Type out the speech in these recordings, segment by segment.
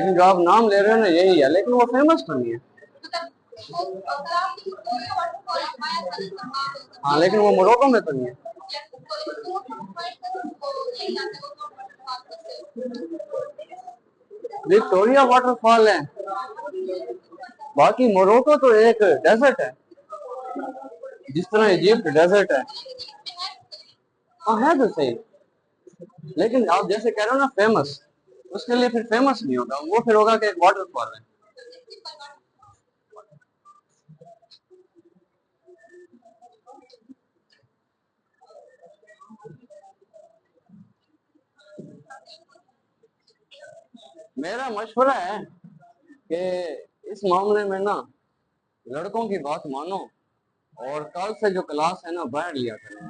लेकिन जो आप नाम ले रहे हो ना यही है, लेकिन वो फेमस तो नहीं है। हाँ लेकिन वो मोरक्को में तो नहीं है। विक्टोरिया वाटरफॉल है, बाकी मोरक्को तो एक डेजर्ट है, जिस तरह इजिप्ट डेजर्ट है। हाँ है तो सही, लेकिन आप जैसे कह रहे हो ना फेमस, उसके लिए फिर फेमस नहीं होगा वो, फिर होगा कि एक वाटरफॉल है। मेरा मशवरा है कि इस मामले में ना लड़कों की बात मानो और कल से जो क्लास है ना बैठ लिया करें।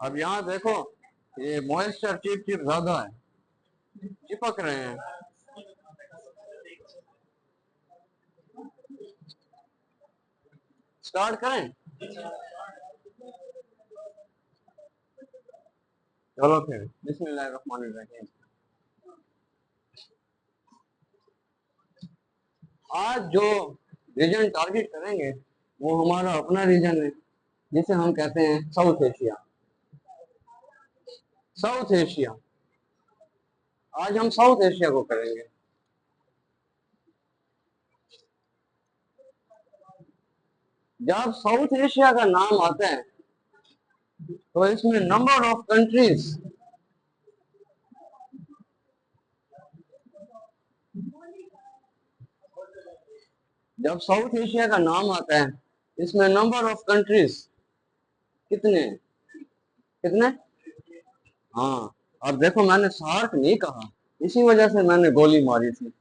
अब यहाँ देखो ये मॉइस्चर चिप चिप ज्यादा है, चिपक रहे हैं। स्टार्ट करें? चलो फिर बिस्मिल्लाहिर्रहमानिर्रहीम। आज जो रीजन टारगेट करेंगे वो हमारा अपना रीजन है, जिसे हम कहते हैं साउथ एशिया। साउथ एशिया, आज हम साउथ एशिया को करेंगे। जब साउथ एशिया का नाम आता है तो इसमें नंबर ऑफ कंट्रीज, जब साउथ एशिया का नाम आता है इसमें नंबर ऑफ कंट्रीज कितने कितने? हाँ, अब देखो मैंने सार्क नहीं कहा, इसी वजह से मैंने गोली मारी थी।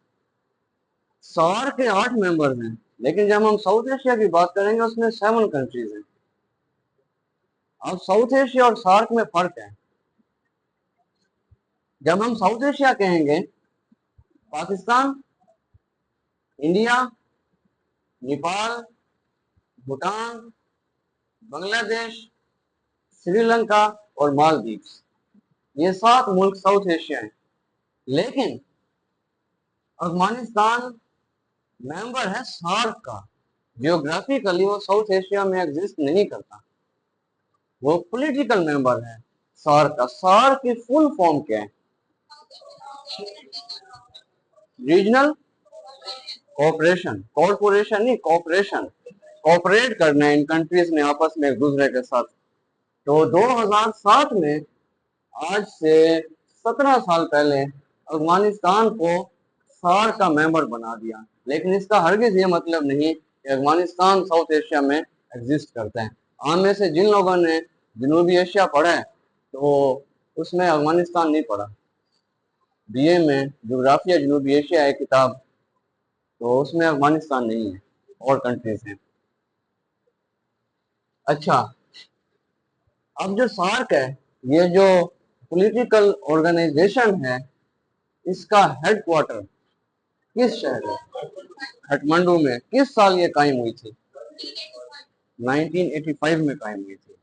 सार्क के 8 मेंबर्स हैं, लेकिन जब हम साउथ एशिया की बात करेंगे उसमें 7 कंट्रीज हैं। अब साउथ एशिया और सार्क में फर्क है। जब हम साउथ एशिया कहेंगे पाकिस्तान, इंडिया, नेपाल, भूटान, बांग्लादेश, श्रीलंका और मालदीव्स, ये 7 मुल्क साउथ एशिया हैं। लेकिन अफगानिस्तान मेंबर है सार्क का, जियोग्राफिकली वो साउथ एशिया में एग्जिस्ट नहीं करता, वो पॉलिटिकल मेंबर है सार्क का। सार्क की फुल फॉर्म क्या है? रीजनल कोऑपरेशन, कॉर्पोरेशन नहीं, कोऑपरेशन, कोऑपरेट करना है इन कंट्रीज ने आपस में एक दूसरे के साथ। तो 2007 में, आज से 17 साल पहले, अफगानिस्तान को सार्क का मेंबर बना दिया। लेकिन इसका हरगिज ये मतलब नहीं कि अफगानिस्तान साउथ एशिया में एग्जिस्ट करता है। हम में से जिन लोगों ने जनूबी एशिया पढ़ा है तो उसमें अफगानिस्तान नहीं पढ़ा। बीए में जोग्राफिया जनूबी एशिया है किताब, तो उसमें अफगानिस्तान नहीं है, और कंट्रीज हैं। अच्छा, अब जो सार्क है, ये जो पॉलिटिकल ऑर्गेनाइजेशन है, इसका हेडक्वार्टर किस शहर है? काठमांडू में। किस साल ये कायम हुई थी? 1985 में कायम हुई थी।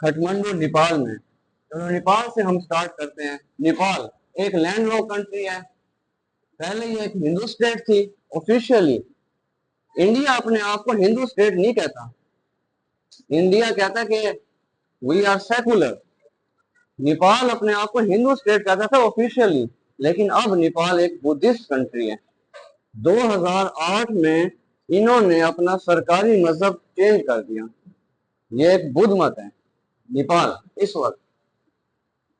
काठमांडू नेपाल में। तो नेपाल से हम स्टार्ट करते हैं। नेपाल एक लैंडलॉक कंट्री है। पहले ये एक हिंदू स्टेट थी ऑफिशियली। इंडिया अपने आप को हिंदू स्टेट नहीं कहता, इंडिया कहता है कि वी आर सेकुलर। नेपाल अपने आप को हिंदू स्टेट कहता था ऑफिशियली, लेकिन अब नेपाल एक बुद्धिस्ट कंट्री है। 2008 में इन्होंने अपना सरकारी मजहब चेंज कर दिया, ये एक बुद्ध मत है नेपाल इस वक्त।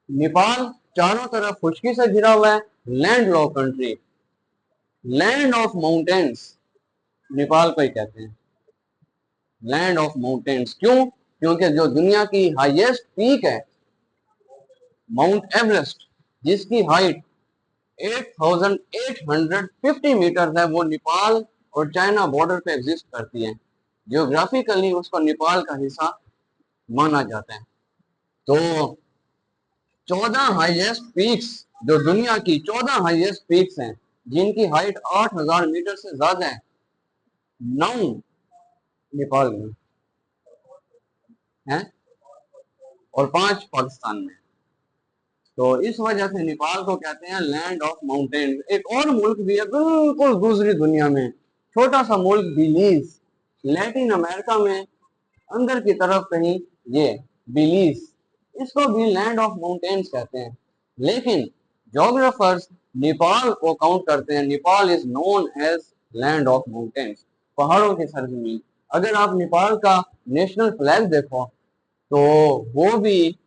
नेपाल चारों तरफ खुशकी से घिरा हुआ है, land lock country, land of mountains Nepal को ही कहते हैं, लैंड ऑफ माउंटेन्स। क्यों? क्योंकि जो दुनिया की हाईएस्ट पीक है माउंट एवरेस्ट, जिसकी हाइट 8850 मीटर है, वो नेपाल और चाइना बॉर्डर पे एग्जिस्ट करती है। जियोग्राफिकली उसको नेपाल का हिस्सा माना जाता है। तो 14 हाईएस्ट पीक्स, जो दुनिया की 14 हाईएस्ट पीक्स हैं, जिनकी हाइट 8,000 मीटर से ज्यादा है, 9 नेपाल में है और 5 पाकिस्तान में। तो इस वजह से नेपाल को कहते हैं लैंड ऑफ माउंटेन। एक और मुल्क भी है बिल्कुल दूसरी दुनिया में, छोटा सा मुल्क बिलीज, लैटिन अमेरिका में अंदर की तरफ कहीं, ये बिलीज, इसको भी लैंड ऑफ माउंटेन्स कहते हैं। लेकिन जोग्राफर्स नेपाल को काउंट करते हैं, Nepal is known as land of mountains, पहाड़ों की सरजमीन। अगर आप नेपाल का नेशनल फ्लैग देखो तो वो भी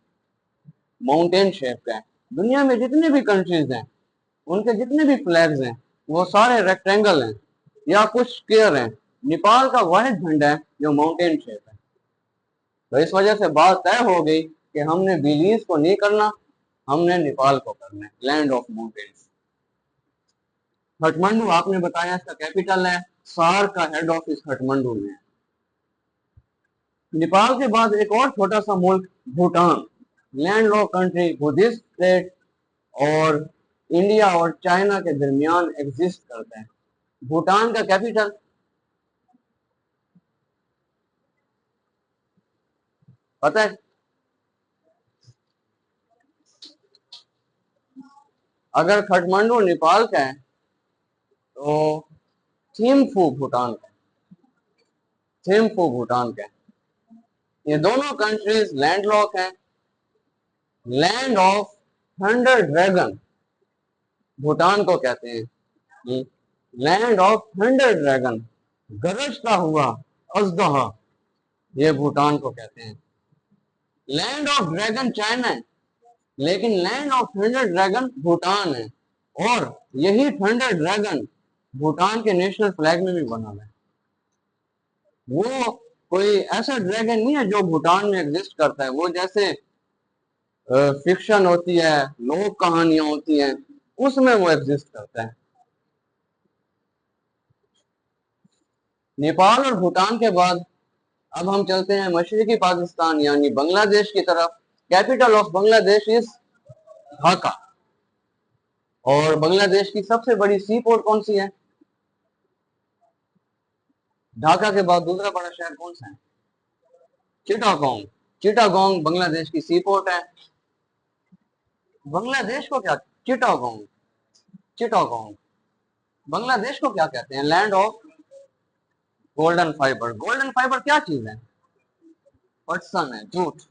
माउंटेन शेप का है। दुनिया में जितने भी कंट्रीज हैं उनके जितने भी फ्लैग्स हैं वो सारे रेक्टेंगल हैं या कुछ स्क्वायर हैं। नेपाल का वाहिद झंडा है जो माउंटेन शेप है। तो इस वजह से बात तय हो गई कि हमने बिलीज को नहीं करना, हमने नेपाल को करना है, लैंड ऑफ माउंटेन्स। काठमांडू आपने बताया इसका कैपिटल है, सार का हेड ऑफिस काठमांडू में है। नेपाल के बाद एक और छोटा सा मुल्क Bhutan, land lock country, Buddhist state और इंडिया और चाइना के दरमियान एग्जिस्ट करता है। भूटान का कैपिटल पता है? अगर काठमांडू नेपाल का है तो थिम्फू भूटान का है, थिम्फू भूटान का है। ये दोनों कंट्रीज लैंडलॉक हैं। Land of thunder dragon Bhutan को कहते हैं, लैंड ऑफ थंडर ड्रैगन, गरजता हुआ अजदहा, ये भूटान को कहते हैं। लैंड ऑफ ड्रैगन चाइना है, लेकिन land of thunder dragon Bhutan है। और यही थंडर ड्रैगन भूटान के नेशनल फ्लैग में भी बना है। वो कोई ऐसा ड्रैगन नहीं है जो भूटान में एग्जिस्ट करता है, वो जैसे फिक्शन होती है, लोक कहानियां होती हैं, उसमें वो एग्जिस्ट करता है। नेपाल और भूटान के बाद अब हम चलते हैं मशरकी पाकिस्तान यानी बांग्लादेश की तरफ। Capital of Bangladesh is Dhaka. और बांग्लादेश की सबसे बड़ी सी पोर्ट कौन सी है? ढाका के बाद दूसरा बड़ा शहर कौन सा है? चिटागोंग। चिटागोंग बांग्लादेश की सी पोर्ट है। बांग्लादेश को क्या, चिटागोंग, चिटागोंग बांग्लादेश को क्या कहते हैं? Land of golden fibre. Golden fibre क्या चीज है? पटसन है, जूट।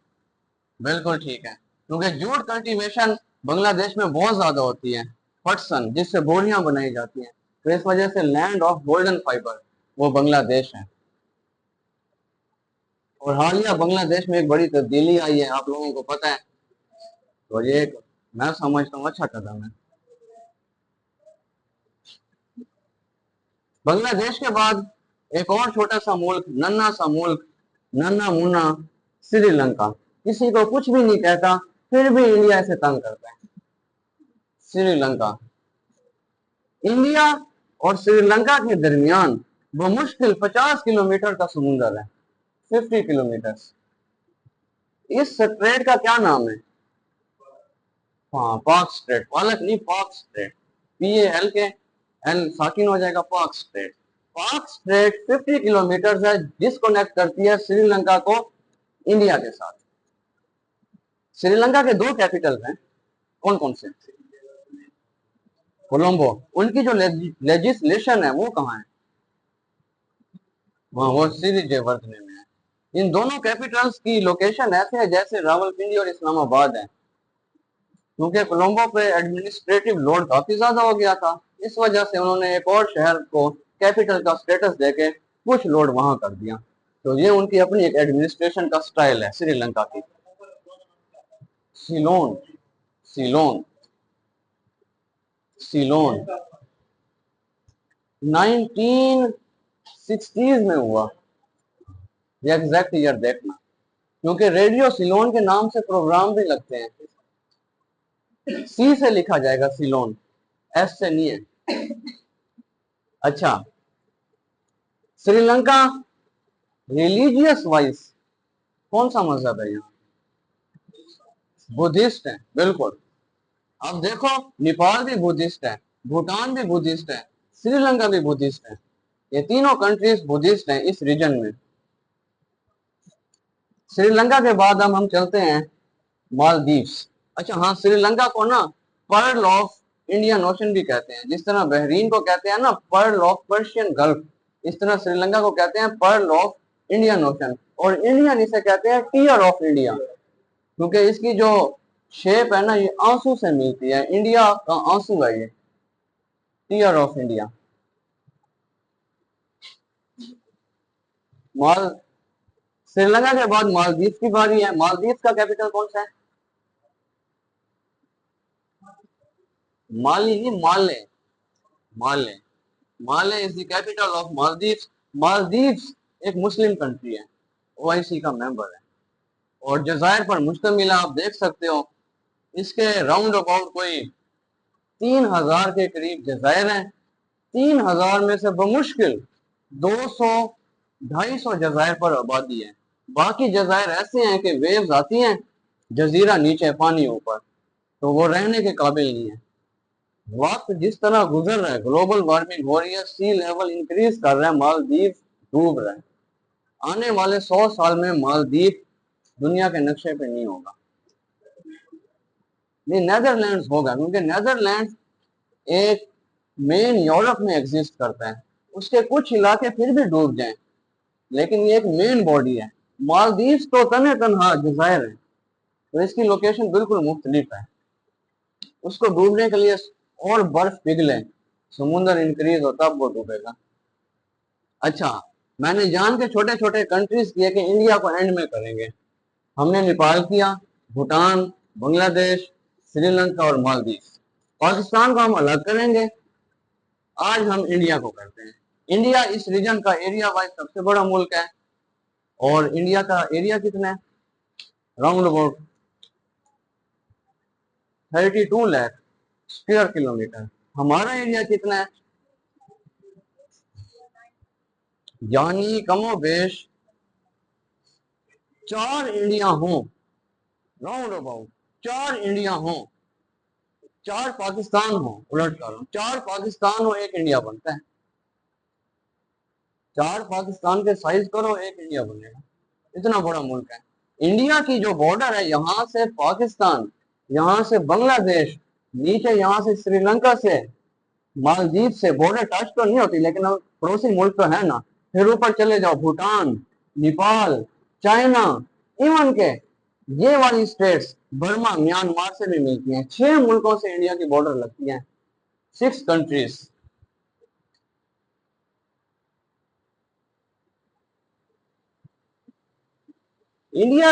बिल्कुल ठीक है, क्योंकि जूट कल्टीवेशन बांग्लादेश में बहुत ज्यादा होती है, पटसन जिससे बोरियां बनाई जाती हैं। तो इस वजह से लैंड ऑफ गोल्डन फाइबर वो बांग्लादेश है। और हालिया बांग्लादेश में एक बड़ी तब्दीली आई है, आप लोगों को पता है? तो ये एक मैं समझता हूँ अच्छा कदम है। बांग्लादेश के बाद एक और छोटा सा मुल्क, नन्हा सा मुल्क, नन्हा मुन्ना, श्रीलंका। किसी को कुछ भी नहीं कहता, फिर भी इंडिया से तंग करता है। श्रीलंका, इंडिया और श्रीलंका के दरमियान वो मुश्किल 50 किलोमीटर का समुंदर है, 50 किलोमीटर। इस स्ट्रेट का क्या नाम है? हाँ, पाक स्ट्रेट, पालक नहीं, पाक स्ट्रेट, PAL के एल साकिन हो जाएगा, पाक स्ट्रेट। पाक स्ट्रेट 50 किलोमीटर है, डिस्कनेक्ट करती है श्रीलंका को इंडिया के साथ। श्रीलंका के 2 कैपिटल हैं, कौन कौन से? कोलंबो। उनकी जो लेजिस्लेशन है वो कहाँ है? वो श्री जयवर्धने में है। इन दोनों कैपिटल्स की लोकेशन ऐसे है जैसे रावलपिंडी और इस्लामाबाद है, क्योंकि कोलंबो पे एडमिनिस्ट्रेटिव लोड काफी ज्यादा हो गया था। इस वजह से उन्होंने एक और शहर को कैपिटल का स्टेटस देके कुछ लोड वहां कर दिया। तो ये उनकी अपनी एक एडमिनिस्ट्रेशन का स्टाइल है श्रीलंका की। सिलोन, सिलोन, सिलोन 1960s में हुआ, ये एग्जैक्ट ईयर देखना, क्योंकि रेडियो सिलोन के नाम से प्रोग्राम भी लगते हैं। सी से लिखा जाएगा सिलोन, एस से नहीं है। अच्छा, श्रीलंका रिलीजियस वाइज कौन सा मजहब है? यहाँ बुद्धिस्ट है, बिल्कुल। अब देखो नेपाल भी बुद्धिस्ट है, भूटान भी बुद्धिस्ट है, श्रीलंका भी बुद्धिस्ट है। ये तीनों कंट्रीज बुद्धिस्ट हैं इस रीजन में। श्रीलंका के बाद हम चलते हैं मालदीव्स। अच्छा हाँ, श्रीलंका को ना पर्ल ऑफ इंडियन ओशन भी कहते हैं। जिस तरह बहरीन को कहते हैं ना पर्ल ऑफ पर्शियन गल्फ, इस तरह श्रीलंका को कहते हैं पर्ल ऑफ इंडियन ओशन। और इंडियन इसे कहते हैं टीयर ऑफ इंडिया, क्योंकि इसकी जो शेप है ना ये आंसू से मिलती है। इंडिया का आंसू है ये, टीयर ऑफ इंडिया। माल श्रीलंका के बाद मालदीव की बारी है। मालदीव का कैपिटल कौन सा है? माली नहीं, Male. Male, Male is the capital of Maldives. Maldives एक मुस्लिम कंट्री है, ओआईसी का मेंबर है और जजायर पर मुश्तमिल है। आप देख सकते हो इसके राउंड अबाउट कोई 3000 के करीब जजायर हैं। 3000 में से बमुश्किल 200-250 जजायर पर आबादी है। बाकी जजायर ऐसे हैं कि वेव्स आती हैं, जजीरा नीचे पानी ऊपर, तो वो रहने के काबिल नहीं है। वक्त जिस तरह गुजर रहा है, ग्लोबल वार्मिंग हो रही है, सी लेवल इंक्रीज कर रहा है, मालदीव डूब रहा है। आने वाले 100 साल में मालदीव दुनिया के नक्शे पे नहीं होगा, ये नेदरलैंड्स होगा, क्योंकि नेदरलैंड्स एक मेन यूरोप में एग्जिस्ट करता है। उसके कुछ इलाके फिर भी डूब जाएं, लेकिन ये एक मेन बॉडी है। मालदीव तो तने तनहा जजायर है, तो इसकी लोकेशन बिल्कुल मुख्तलिफ है। उसको डूबने के लिए और बर्फ पिघले, समुद्र इंक्रीज हो तब वो डूबेगा। अच्छा, मैंने जान के छोटे छोटे कंट्रीज किए कि इंडिया को एंड में करेंगे। हमने नेपाल किया, भूटान, बांग्लादेश, श्रीलंका और मालदीव। पाकिस्तान को हम अलग करेंगे। आज हम इंडिया को करते हैं। इंडिया इस रीजन का एरिया वाइज सबसे बड़ा मुल्क है और इंडिया का एरिया कितना है? Round about 32 lakh square kilometre. हमारा एरिया कितना है? यानी कमोबेश 4 इंडिया हो, राउंड अबाउट 4 इंडिया हो, 4 पाकिस्तान हो, उलट कर 4 पाकिस्तान हो, 1 इंडिया बनता है। 4 पाकिस्तान के साइज करो, 1 इंडिया बनेगा। इतना बड़ा मुल्क है। इंडिया की जो बॉर्डर है, यहाँ से पाकिस्तान, यहाँ से बांग्लादेश, नीचे यहाँ से श्रीलंका से, मालदीव से बॉर्डर टच तो नहीं होती, लेकिन अब पड़ोसी मुल्क तो है ना। फिर ऊपर चले जाओ, भूटान, नेपाल, चाइना, इवन के ये वाली स्टेट्स बर्मा, म्यांमार से भी मिलती हैं। 6 मुल्कों से इंडिया की बॉर्डर लगती है, 6 कंट्रीज। इंडिया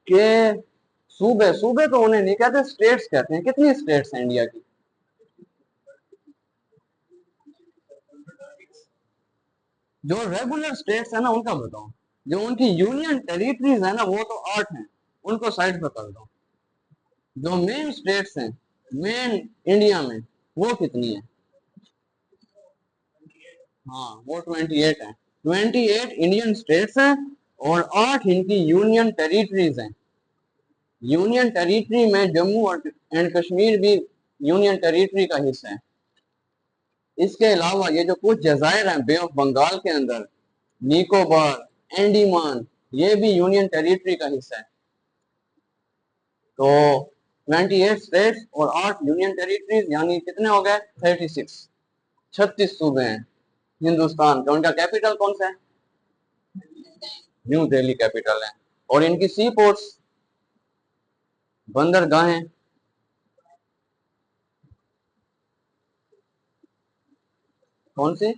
के सूबे, सूबे तो उन्हें नहीं कहते, स्टेट्स कहते हैं। कितनी स्टेट्स हैं इंडिया की? जो रेगुलर स्टेट्स है ना उनका बताओ। जो उनकी यूनियन टेरिटरीज है ना वो तो 8 हैं, उनको साइड पर कर दो। जो मेन स्टेट्स हैं मेन इंडिया में, वो कितनी है? हाँ, वो 28 है। 28 इंडियन स्टेट्स हैं और 8 इनकी यूनियन टेरिटरीज हैं। यूनियन टेरिटरी में जम्मू एंड कश्मीर भी यूनियन टेरिटरी का हिस्सा है। इसके अलावा ये जो कुछ जजायर हैं बे ऑफ बंगाल के अंदर, निकोबार, एंडीमान, ये भी यूनियन टेरिटरी का हिस्सा है। तो 28 स्टेट्स और 8 यूनियन टेरिटरीज, यानी कितने हो गए? 36, 36 सूबे हैं हिंदुस्तान का। उनका कैपिटल कौन सा है? न्यू दिल्ली कैपिटल है। और इनकी सी पोर्ट्स, बंदरगाहें, कौन सी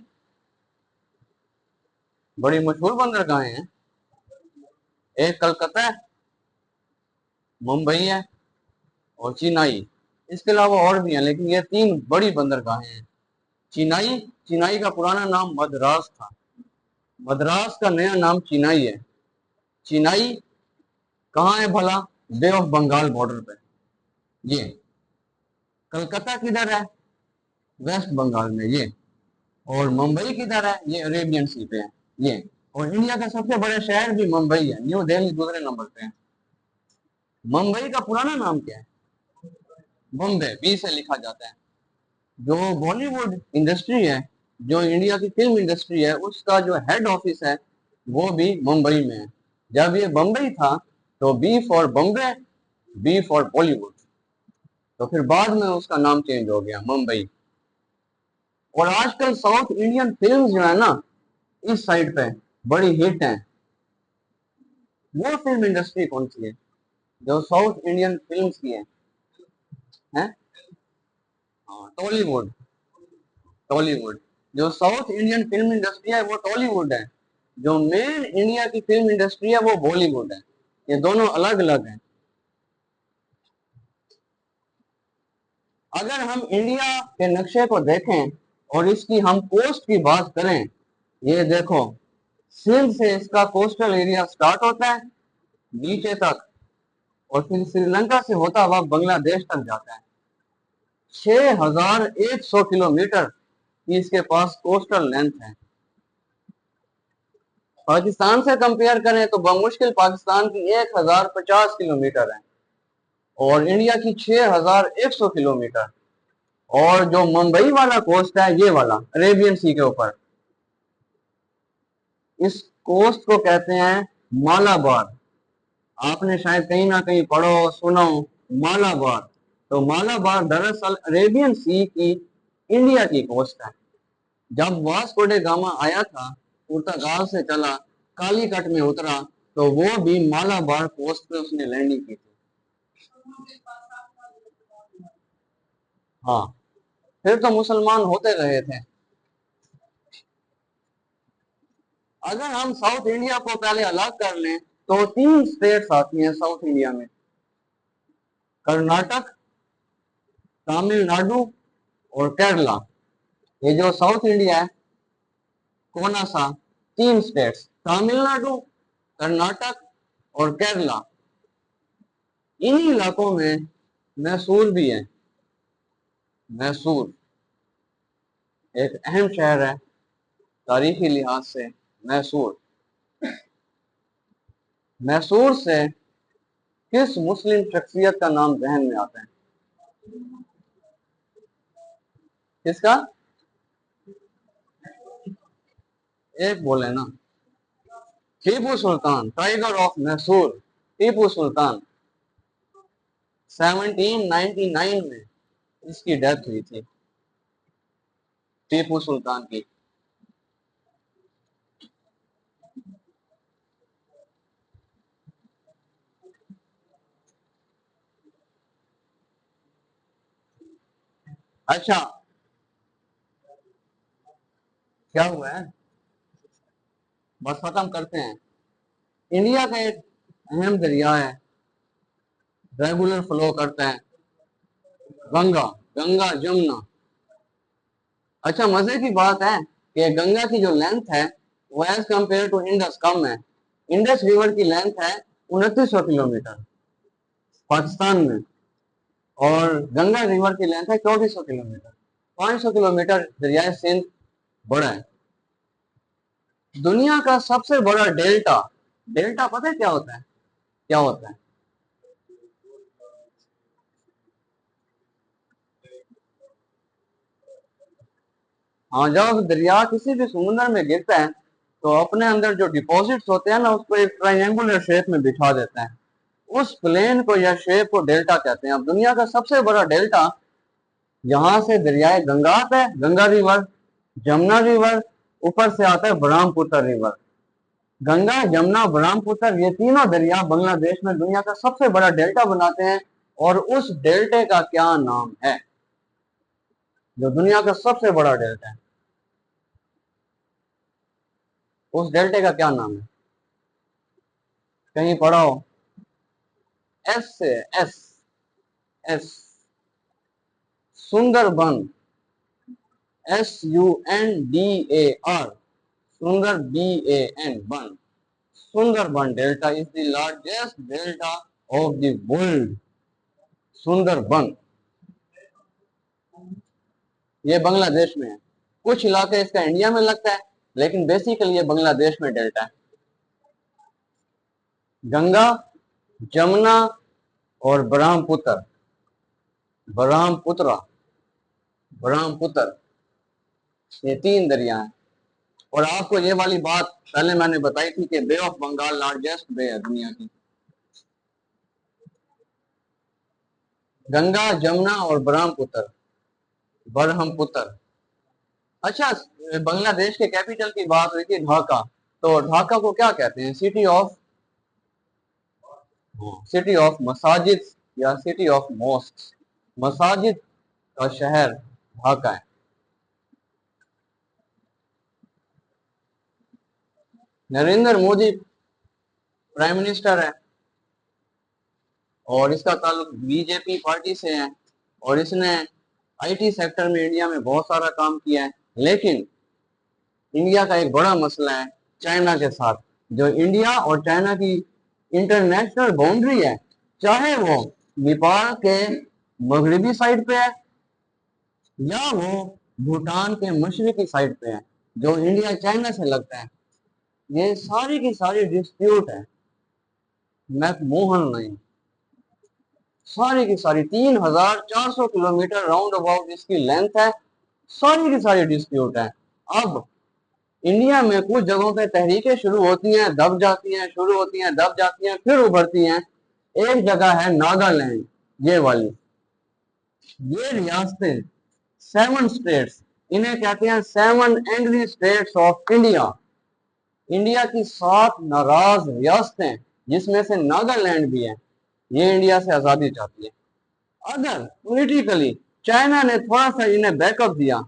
बड़ी मशहूर बंदरगाहें हैं? एक कलकत्ता है, मुंबई है और चेन्नई। इसके अलावा और भी हैं, लेकिन ये 3 बड़ी बंदरगाहें हैं। चेन्नई, चेन्नई का पुराना नाम मद्रास था, मद्रास का नया नाम चेन्नई है। चेन्नई कहाँ है भला? बे ऑफ बंगाल बॉर्डर पे। ये कलकत्ता किधर है? वेस्ट बंगाल में ये। और मुंबई किधर है? ये अरेबियन सी पे है ये। और इंडिया का सबसे बड़ा शहर भी मुंबई है, न्यू दिल्ली दूसरे नंबर पे है। मुंबई का पुराना नाम क्या है? बॉम्बे, बी से लिखा जाता है। जो बॉलीवुड इंडस्ट्री है, जो इंडिया की फिल्म इंडस्ट्री है, उसका जो हेड ऑफिस है वो भी मुंबई में है। जब ये बम्बई था तो B for Bombay, B for Bollywood, तो फिर बाद में उसका नाम चेंज हो गया मुंबई। और आजकल साउथ इंडियन फिल्म जो है ना, इस साइड पे बड़ी हिट है। वो फिल्म इंडस्ट्री कौन सी है जो साउथ इंडियन फिल्म्स की है? हाँ, टॉलीवुड। टॉलीवुड। जो साउथ इंडियन फिल्म इंडस्ट्री है वो टॉलीवुड है। जो मेन इंडिया की फिल्म इंडस्ट्री है वो बॉलीवुड है। ये दोनों अलग अलग हैं। अगर हम इंडिया के नक्शे को देखें और इसकी हम कोस्ट की बात करें, ये देखो, सिंध से इसका कोस्टल एरिया स्टार्ट होता है नीचे तक, और फिर श्रीलंका से होता हुआ बांग्लादेश तक जाता है। 6100 किलोमीटर की इसके पास कोस्टल लेंथ है। पाकिस्तान से कंपेयर करें तो बमुश्किल पाकिस्तान की 1050 किलोमीटर है, और इंडिया की 6100 किलोमीटर। और जो मुंबई वाला कोस्ट है, ये वाला अरेबियन सी के ऊपर, इस कोस्ट को कहते हैं मालाबार। आपने शायद कहीं ना कहीं पढ़ो सुनो मालाबार। तो मालाबार दरअसल अरेबियन सी की इंडिया की कोस्ट है। जब वास्को डे गामा आया था, पुर्तगाल से चला, कालीकट में उतरा, तो वो भी मालाबार कोस्ट पे उसने लैंडिंग की थी। हाँ, फिर तो मुसलमान होते रहे थे। अगर हम साउथ इंडिया को पहले अलग कर लें तो 3 स्टेट्स आती हैं साउथ इंडिया में, कर्नाटक, तमिलनाडु और केरला। ये जो साउथ इंडिया है, कौन सा? 3 स्टेट्स, तमिलनाडु, कर्नाटक और केरला। इन्हीं इलाकों में मैसूर भी है। मैसूर एक अहम शहर है तारीखी लिहाज से। मैसूर, मैसूर से किस मुस्लिम शख्सियत का नाम जहन में आता है? किसका? एक बोले ना। Tipu Sultan, tiger of Mysore, Tipu Sultan. 1799 में इसकी डेथ हुई थी, टीपू सुल्तान की। अच्छा, क्या हुआ है, बस खत्म करते हैं। इंडिया का एक अहम दरिया है, रेगुलर फ्लो करता है, गंगा। गंगा जमुना। अच्छा, मजे की बात है कि गंगा की जो लेंथ है वो एज कंपेयर टू इंडस कम है। इंडस रिवर की लेंथ है 2900 किलोमीटर पाकिस्तान में, और गंगा रिवर की लेंथ है 2400 किलोमीटर। 500 किलोमीटर दरियाए सिंध बड़ा है। दुनिया का सबसे बड़ा डेल्टा, डेल्टा पता है क्या होता है? क्या होता है? हाँ, जब दरिया किसी भी समुद्र में गिरता है तो अपने अंदर जो डिपॉजिट्स होते हैं ना, उसको एक ट्रायंगुलर शेप में बिठा देता है। उस प्लेन को या शेप को डेल्टा कहते हैं। अब दुनिया का सबसे बड़ा डेल्टा, यहाँ से दरियाए गंगा आता है, गंगा रिवर, जमुना रिवर, ऊपर से आता है ब्रह्मपुत्र रिवर। गंगा, जमुना, ब्रह्मपुत्र, ये तीनों दरिया बांग्लादेश में दुनिया का सबसे बड़ा डेल्टा बनाते हैं। और उस डेल्टे का क्या नाम है? जो दुनिया का सबसे बड़ा डेल्टा है, उस डेल्टे का क्या नाम है? कहीं पढ़ा हो? एस से, एस, एस, सुंदरबन, SUNDAR, सुंदर, BAN, बन। Sundarban delta is the largest delta of the world. Sundarban, ये बांग्लादेश में है। कुछ इलाके इसका इंडिया में लगता है, लेकिन बेसिकली ये बांग्लादेश में डेल्टा है। गंगा, जमुना और ब्रह्मपुत्र, ब्रह्मपुत्र, ब्रह्मपुत्र, ये 3 दरिया हैं। और आपको ये वाली बात पहले मैंने बताई थी कि बे ऑफ बंगाल लार्जेस्ट बे है दुनिया की। गंगा, जमुना और ब्रह्मपुत्र, ब्रह्मपुत्र। अच्छा, बांग्लादेश के कैपिटल की बात हुई थी, ढाका। तो ढाका को क्या कहते हैं? सिटी ऑफ मसाजिद या सिटी ऑफ मॉस्क। मसाजिद का शहर ढाका है। नरेंद्र मोदी प्राइम मिनिस्टर है और इसका ताल्लुक बीजेपी पार्टी से है और इसने आईटी सेक्टर में इंडिया में बहुत सारा काम किया है। लेकिन इंडिया का एक बड़ा मसला है चाइना के साथ। जो इंडिया और चाइना की इंटरनेशनल बाउंड्री है, चाहे वो नेपाल के मगरबी साइड पे है या वो भूटान के मशरकी साइड पे है, जो इंडिया चाइना से लगता है, ये सारी की सारी डिस्प्यूट है। मैकमोहन लाइन सारी की सारी 3,400 किलोमीटर राउंड अबाउट इसकी लेंथ है। सारी की सारी डिस्प्यूट है। अब इंडिया में कुछ जगहों पे तहरीकें शुरू होती हैं, दब जाती हैं, शुरू होती हैं, दब जाती हैं, फिर उभरती हैं। एक जगह है नागालैंड, ये वाली। ये रियासतें 7 स्टेट्स, इन्हें कहते हैं 7 angry states of India. India की 7 नाराज रियासतें, जिसमें से नागालैंड भी है, ये इंडिया से आजादी चाहती है। अगर पॉलिटिकली चाइना ने थोड़ा सा इन्हें बैकअप दिया,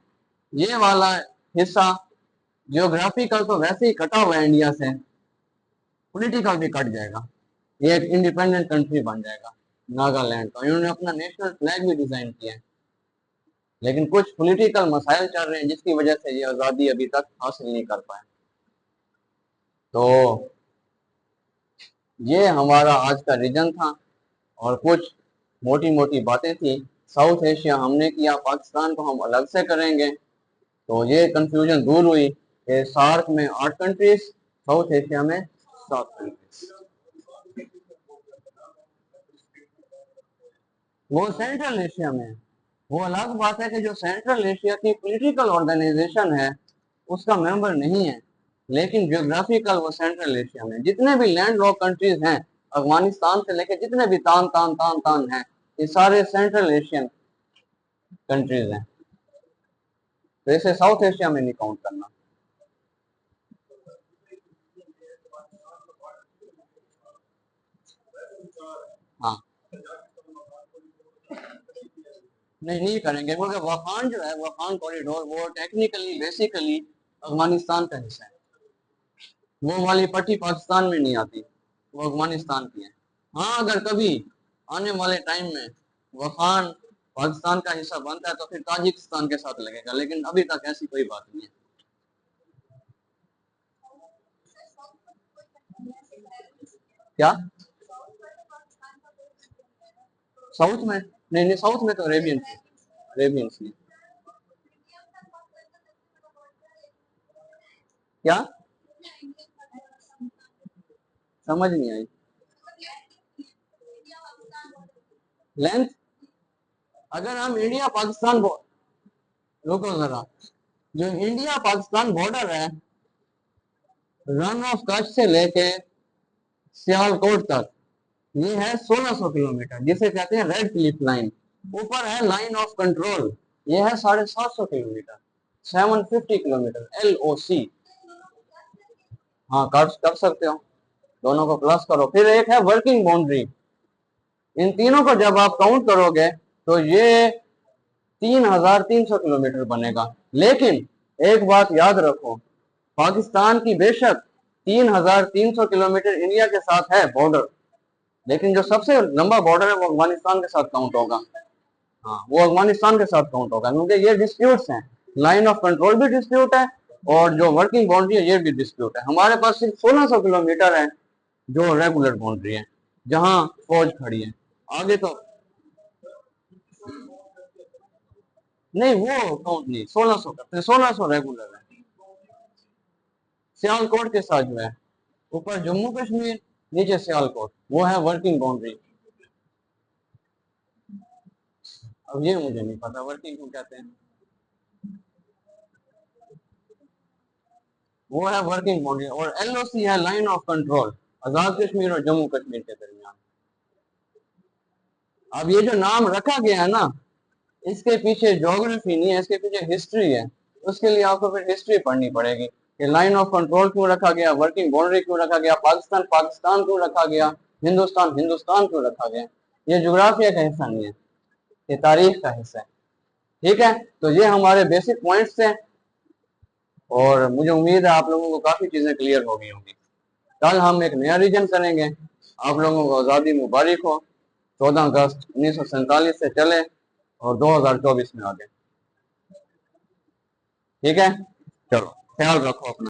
ये वाला हिस्सा जियोग्राफिकल तो वैसे ही कटा हुआ है इंडिया से, पॉलिटिकल भी कट जाएगा, ये एक इंडिपेंडेंट कंट्री बन जाएगा नागालैंड का। इन्होंने अपना नेशनल फ्लैग भी डिजाइन किया है, लेकिन कुछ पॉलिटिकल मसाइल चल रहे हैं जिसकी वजह से ये आज़ादी अभी तक हासिल नहीं कर पाए। तो ये हमारा आज का रीजन था और कुछ मोटी मोटी बातें थी। साउथ एशिया हमने किया, पाकिस्तान को हम अलग से करेंगे। तो ये कंफ्यूजन दूर हुई कि सार्क में 8 कंट्रीज, साउथ एशिया में 7 कंट्रीज। वो सेंट्रल एशिया में, वो अलग बात है कि जो सेंट्रल एशिया की पॉलिटिकल ऑर्गेनाइजेशन है उसका मेंबर नहीं है, लेकिन जियोग्राफिकल वो सेंट्रल एशिया में। जितने भी लैंड लॉक कंट्रीज हैं, अफगानिस्तान से लेकर जितने भी तान तान तान तान हैं, ये सारे सेंट्रल एशियन कंट्रीज हैं। तो इसे साउथ एशिया में नहीं काउंट करना। हाँ, नहीं नहीं करेंगे क्योंकि वफान जो है, वफान कॉरिडोर, वो टेक्निकली बेसिकली अफगानिस्तान का हिस्सा है। वो वाली पट्टी पाकिस्तान में नहीं आती, वो अफगानिस्तान की है। हाँ, अगर कभी आने वाले टाइम में वफान पाकिस्तान का हिस्सा बनता है तो फिर ताजिकिस्तान के साथ लगेगा, लेकिन अभी तक ऐसी कोई बात नहीं है। क्या साउथ में? नहीं नहीं, साउथ में तो अरेबियन सी, अरेबियन सी। क्या? समझ नहीं आई। लेंथ, अगर हम इंडिया पाकिस्तान, रुको जरा, जो इंडिया पाकिस्तान बॉर्डर है, रन ऑफ कच्छ से लेके सियालकोट तक, ये है 1600 किलोमीटर, जिसे कहते हैं रेड क्लिफ लाइन। ऊपर है लाइन ऑफ कंट्रोल, ये है 750 किलोमीटर, 750 किलोमीटर, LOC। हाँ, कर सकते हो, दोनों को प्लस करो। फिर एक है वर्किंग बाउंड्री, इन तीनों को जब आप काउंट करोगे तो ये 3,300 किलोमीटर बनेगा। लेकिन एक बात याद रखो, पाकिस्तान की बेशक 3,300 किलोमीटर इंडिया के साथ है बॉर्डर, लेकिन जो सबसे लंबा बॉर्डर है वो अफगानिस्तान के साथ काउंट होगा। हाँ, वो अफगानिस्तान के साथ काउंट होगा, क्योंकि ये डिस्प्यूट्स हैं। लाइन ऑफ कंट्रोल भी डिस्प्यूट है और जो वर्किंग बाउंड्री है ये भी डिस्प्यूट है। हमारे पास सिर्फ 1600 किलोमीटर है जो रेगुलर बाउंड्री है, जहां फौज खड़ी है। आगे तो नहीं, वो काउंट नहीं, 1600 करते, 1600 रेगुलर है। सियालकोट के साथ जो है, ऊपर जम्मू कश्मीर, नीचे सियालकोट, वो है वर्किंग बाउंड्री। अब ये मुझे नहीं पता वर्किंग क्यों कहते हैं। वो है वर्किंग बाउंड्री, और LOC है लाइन ऑफ कंट्रोल, आजाद कश्मीर और जम्मू कश्मीर के दरमियान। अब ये जो नाम रखा गया है ना, इसके पीछे ज्योग्राफी नहीं है, इसके पीछे हिस्ट्री है। उसके लिए आपको फिर हिस्ट्री पढ़नी पड़ेगी कि लाइन ऑफ कंट्रोल क्यों रखा गया, वर्किंग बाउंड्री क्यों रखा गया, पाकिस्तान पाकिस्तान क्यों रखा गया, हिंदुस्तान हिंदुस्तान क्यों रखा गया। ये ज्योग्राफिया का हिस्सा नहीं है, ये तारीख का हिस्सा है। ठीक है, तो ये हमारे बेसिक पॉइंट्स हैं, और मुझे उम्मीद है आप लोगों को काफी चीजें क्लियर हो गई होंगी। कल हम एक नया रीजन करेंगे। आप लोगों को आज़ादी मुबारक हो। 14 अगस्त 1947 से चले और 2024 में आ गए। ठीक है, चलो ख्याल रखो अपना।